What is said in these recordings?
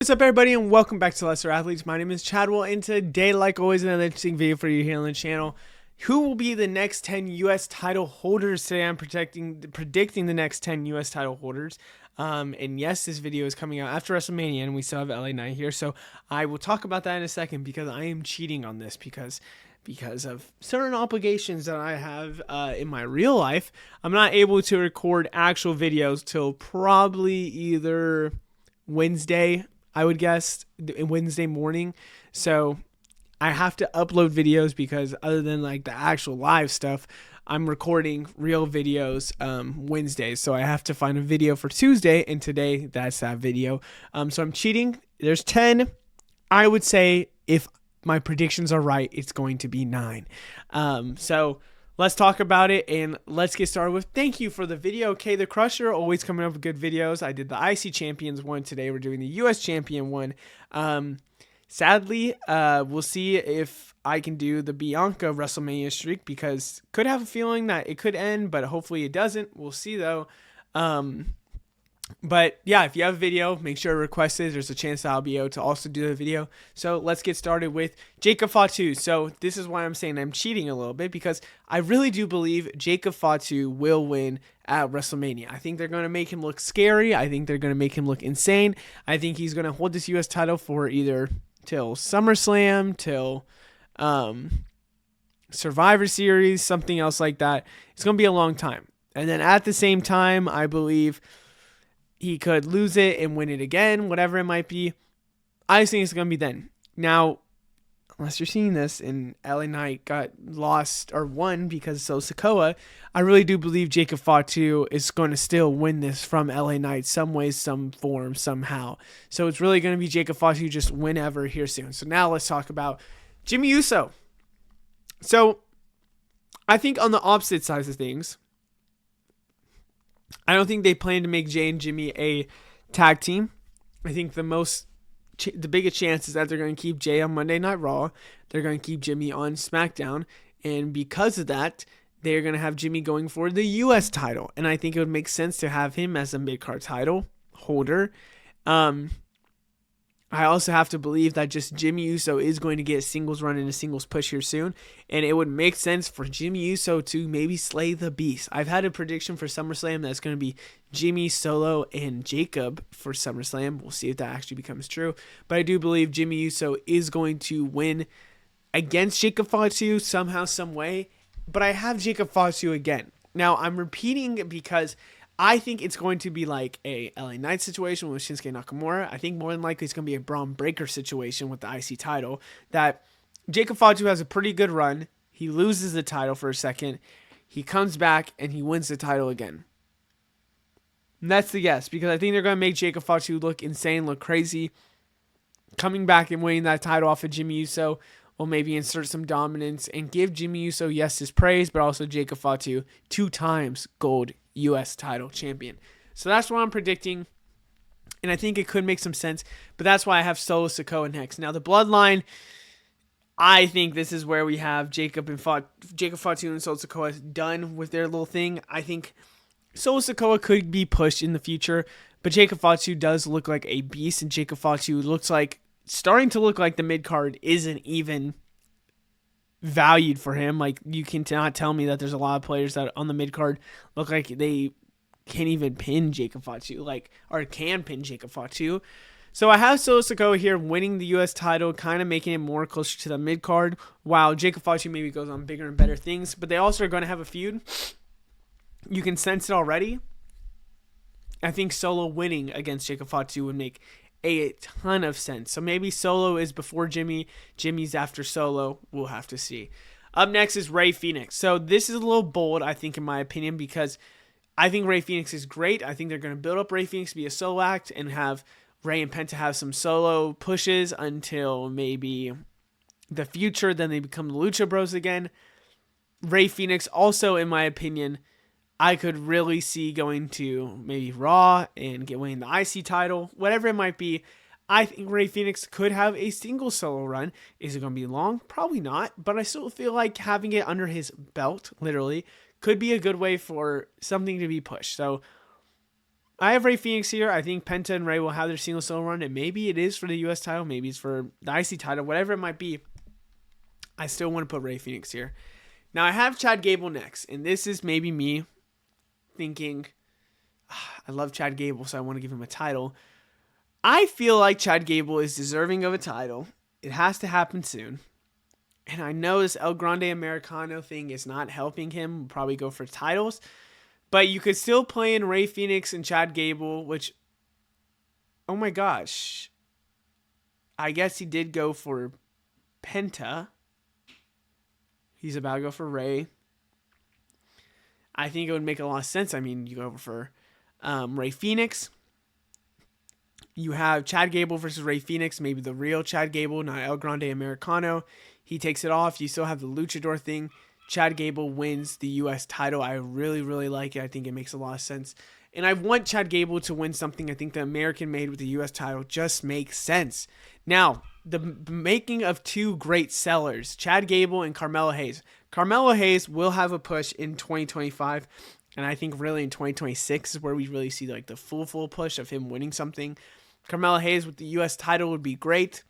What's up, everybody, and welcome back to Lesser Athletes. My name is Chadwell, and today, like always, another interesting video for you here on the channel. Who will be the next 10 U.S. title holders? Today, I'm predicting the next 10 U.S. title holders. And yes, this video is coming out after WrestleMania, and we still have LA Knight here, so I will talk about that in a second because I am cheating on this because of certain obligations that I have in my real life. I'm not able to record actual videos till probably either Wednesday, I would guess, Wednesday morning. So I have to upload videos because other than like the actual live stuff, I'm recording real videos Wednesdays. So I have to find a video for Tuesday, and today that's that video. So I'm cheating. There's 10. I would say if my predictions are right, it's going to be 9. So let's talk about it, and let's get started with thank you for the video. Okay, the Crusher, always coming up with good videos. I did the IC Champions one today. We're doing the US Champion one. Sadly, we'll see if I can do the Bianca WrestleMania streak because could have a feeling that it could end, but hopefully it doesn't. We'll see though. But yeah, if you have a video, make sure to request it. There's a chance that I'll be able to also do the video. So let's get started with Jacob Fatu. So this is why I'm saying I'm cheating a little bit, because I really do believe Jacob Fatu will win at WrestleMania. I think they're going to make him look scary. I think they're going to make him look insane. I think he's going to hold this U.S. title for either till SummerSlam, till Survivor Series, something else like that. It's going to be a long time. And then at the same time, I believe he could lose it and win it again, whatever it might be. I just think it's going to be then. Now, unless you're seeing this and LA Knight got lost or won because so Sikoa, I really do believe Jacob Fatu is going to still win this from LA Knight some way, some form, somehow. So it's really going to be Jacob Fatu just whenever here soon. So now let's talk about Jimmy Uso. So I think on the opposite sides of things, I don't think they plan to make Jay and Jimmy a tag team. I think the biggest chance is that they're going to keep Jay on Monday Night Raw. They're going to keep Jimmy on SmackDown. And because of that, they're going to have Jimmy going for the U.S. title. And I think it would make sense to have him as a mid-card title holder. I also have to believe that just Jimmy Uso is going to get a singles run and a singles push here soon. And it would make sense for Jimmy Uso to maybe slay the beast. I've had a prediction for SummerSlam that's going to be Jimmy, Solo, and Jacob for SummerSlam. We'll see if that actually becomes true. But I do believe Jimmy Uso is going to win against Jacob Fatu somehow, some way. But I have Jacob Fatu again. Now, I'm repeating because I think it's going to be like a LA Knight situation with Shinsuke Nakamura. I think more than likely it's going to be a Braun Breaker situation with the IC title. That Jacob Fatu has a pretty good run. He loses the title for a second. He comes back and he wins the title again. And that's the guess, because I think they're going to make Jacob Fatu look insane, look crazy. Coming back and winning that title off of Jimmy Uso will maybe insert some dominance and give Jimmy Uso, yes, his praise, but also Jacob Fatu 2 times gold U.S. title champion. So that's what I'm predicting, and I think it could make some sense, but that's why I have Solo Sikoa next. Now, the Bloodline, I think this is where we have Jacob Fatu and Solo Sikoa done with their little thing. I think Solo Sikoa could be pushed in the future, but Jacob Fatu does look like a beast, and Jacob Fatu starting to look like the mid-card isn't even valued for him. Like, you cannot tell me that there's a lot of players that on the mid-card look like they can't even pin Jacob Fatu, or can pin Jacob Fatu. So I have Solo Sikoa here winning the U.S. title, kind of making it more closer to the mid-card, while Jacob Fatu maybe goes on bigger and better things. But they also are going to have a feud. You can sense it already. I think Solo winning against Jacob Fatu would make a ton of sense. So maybe Solo is before Jimmy, Jimmy's after Solo. We'll have to see. Up next is Rey Fenix. So this is a little bold, I think, in my opinion, because I think Rey Fenix is great. I think they're going to build up Rey Fenix to be a solo act and have Rey and Penta have some solo pushes until maybe the future. Then they become the Lucha Bros again. Rey Fenix also, in my opinion, I could really see going to maybe Raw and winning the IC title, whatever it might be. I think Rey Fenix could have a single solo run. Is it going to be long? Probably not, but I still feel like having it under his belt, literally, could be a good way for something to be pushed. So I have Ray Phoenix here. I think Penta and Ray will have their single solo run, and maybe it is for the U.S. title, maybe it's for the IC title, whatever it might be. I still want to put Ray Phoenix here. Now, I have Chad Gable next, and this is maybe me thinking, I love Chad Gable, so I want to give him a title. I feel like Chad Gable is deserving of a title. It has to happen soon. And I know this El Grande Americano thing is not helping him. We'll probably go for titles. But you could still play in Ray Phoenix and Chad Gable, which, oh my gosh. I guess he did go for Penta. He's about to go for Ray. I think it would make a lot of sense. I mean, you go for Ray Phoenix. You have Chad Gable versus Ray Phoenix, maybe the real Chad Gable, not El Grande Americano. He takes it off. You still have the luchador thing. Chad Gable wins the U.S. title. I really, really like it. I think it makes a lot of sense. And I want Chad Gable to win something. I think the American made with the U.S. title just makes sense. Now, the making of two great sellers, Chad Gable and Carmelo Hayes. Carmelo Hayes will have a push in 2025. And I think really in 2026 is where we really see like the full push of him winning something. Carmelo Hayes with the U.S. title would be great.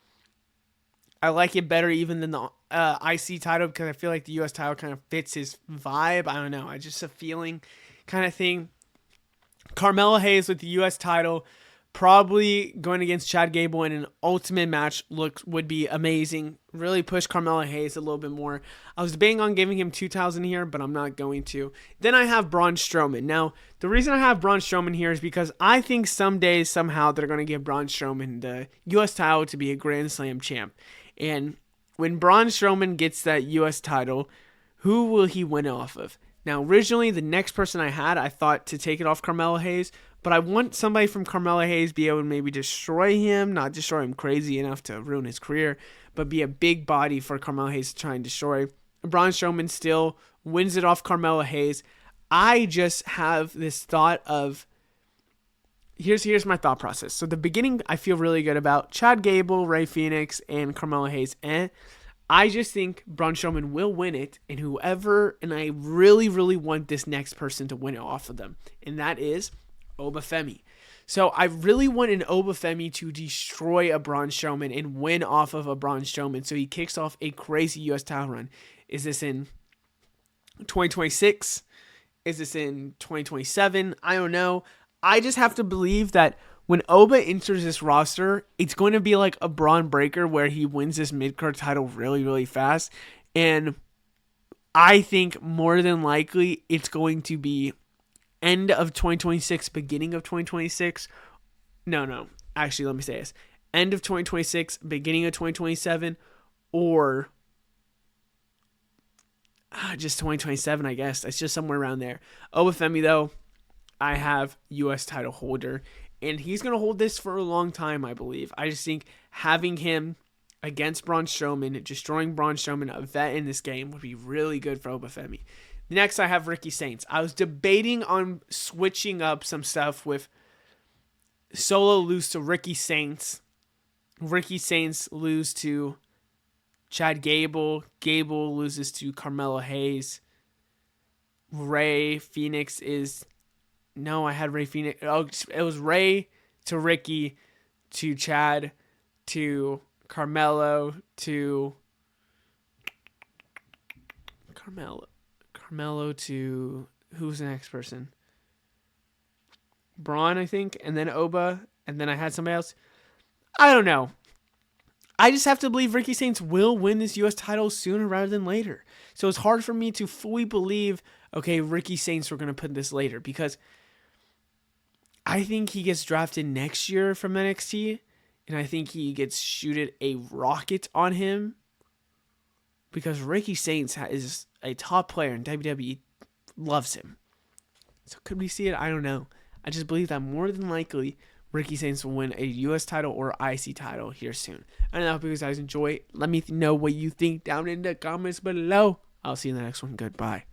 I like it better even than the IC title because I feel like the U.S. title kind of fits his vibe. I don't know. I just a feeling kind of thing. Carmelo Hayes with the U.S. title, probably going against Chad Gable in an ultimate match would be amazing. Really push Carmelo Hayes a little bit more. I was debating on giving him 2,000 here, but I'm not going to. Then I have Braun Strowman. Now, the reason I have Braun Strowman here is because I think someday, somehow, they're going to give Braun Strowman the U.S. title to be a Grand Slam champ. And when Braun Strowman gets that U.S. title, who will he win off of? Now, originally, the next person I thought to take it off Carmelo Hayes, but I want somebody from Carmelo Hayes to be able to maybe destroy him, not destroy him crazy enough to ruin his career, but be a big body for Carmelo Hayes to try and destroy. Braun Strowman still wins it off Carmelo Hayes. I just have this thought of, here's my thought process. So the beginning I feel really good about Chad Gable, Ray Phoenix, and Carmelo Hayes. I just think Braun Strowman will win it, and I really, really want this next person to win it off of them, and that is Obafemi. So I really want an Obafemi to destroy a Braun Strowman and win off of a Braun Strowman, so he kicks off a crazy U.S. title run. Is this in 2026? Is this in 2027? I don't know. I just have to believe that when Oba enters this roster, it's going to be like a Braun Breaker where he wins this mid-card title really, really fast. And I think more than likely it's going to be end of 2026, beginning of 2026. No. Actually, let me say this. End of 2026, beginning of 2027, or just 2027, I guess. It's just somewhere around there. Obafemi, though, I have U.S. title holder. And he's going to hold this for a long time, I believe. I just think having him against Braun Strowman, destroying Braun Strowman, a vet in this game, would be really good for Obafemi. Next, I have Ricky Saints. I was debating on switching up some stuff with Solo lose to Ricky Saints. Ricky Saints lose to Chad Gable. Gable loses to Carmelo Hayes. Ray Phoenix is... No, I had Ray Phoenix. Oh, it was Ray to Ricky to Chad to Carmelo to Carmelo to who's the next person? Braun, I think, and then Oba, and then I had somebody else. I don't know. I just have to believe Ricky Saints will win this U.S. title sooner rather than later. So it's hard for me to fully believe, okay, Ricky Saints, we're going to put this later, because I think he gets drafted next year from NXT, and I think he gets shooted a rocket on him, because Ricky Saints is a top player, and WWE loves him. So could we see it? I don't know. I just believe that more than likely Ricky Saints will win a U.S. title or IC title here soon. And I hope you guys enjoy. Let me know what you think down in the comments below. I'll see you in the next one. Goodbye.